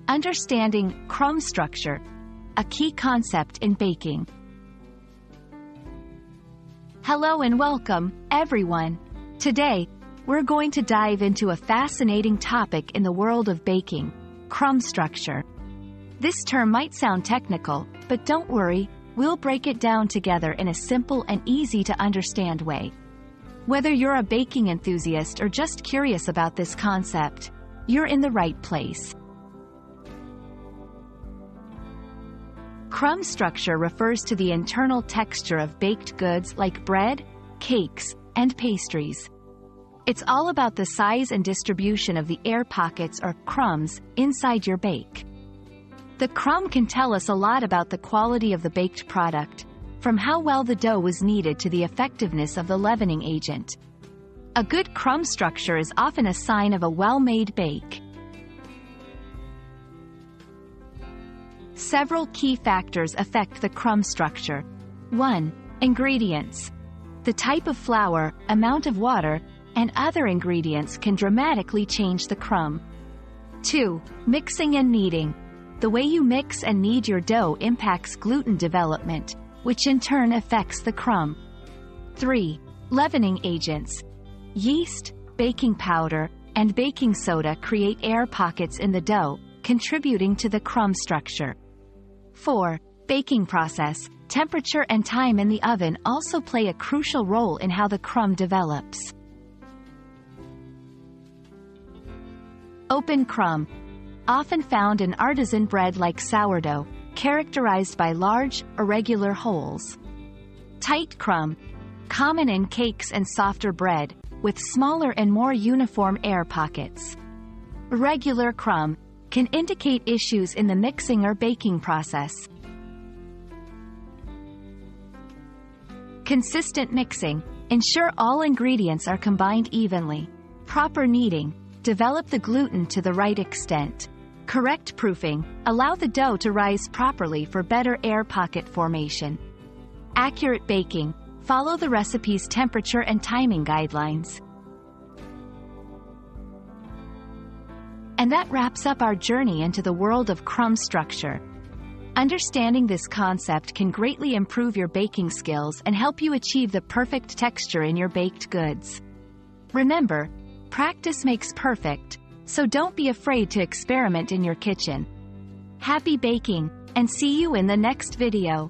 Understanding crumb structure, a key concept in baking. Hello and welcome, everyone. Today, we're going to dive into a fascinating topic in the world of baking: crumb structure. This term might sound technical, but don't worry, we'll break it down together in a simple and easy to understand way. Whether you're a baking enthusiast or just curious about this concept, you're in the right place. Crumb structure refers to the internal texture of baked goods like bread, cakes, and pastries. It's all about the size and distribution of the air pockets or crumbs inside your bake. The crumb can tell us a lot about the quality of the baked product, from how well the dough was kneaded to the effectiveness of the leavening agent. A good crumb structure is often a sign of a well-made bake. Several key factors affect the crumb structure. 1. Ingredients. The type of flour, amount of water, and other ingredients can dramatically change the crumb. 2. Mixing and kneading. The way you mix and knead your dough impacts gluten development, which in turn affects the crumb. 3. Leavening agents. Yeast, baking powder, and baking soda create air pockets in the dough, contributing to the crumb structure. 4. Baking process. Temperature and time in the oven also play a crucial role in how the crumb develops. Open crumb. Often found in artisan bread like sourdough, characterized by large, irregular holes. Tight crumb. Common in cakes and softer bread, with smaller and more uniform air pockets. Irregular crumb can indicate issues in the mixing or baking process. Consistent mixing. Ensure all ingredients are combined evenly. Proper kneading. Develop the gluten to the right extent. Correct proofing. Allow the dough to rise properly for better air pocket formation. Accurate baking. Follow the recipe's temperature and timing guidelines. And that wraps up our journey into the world of crumb structure. Understanding this concept can greatly improve your baking skills and help you achieve the perfect texture in your baked goods. Remember, practice makes perfect, so don't be afraid to experiment in your kitchen. Happy baking, and see you in the next video.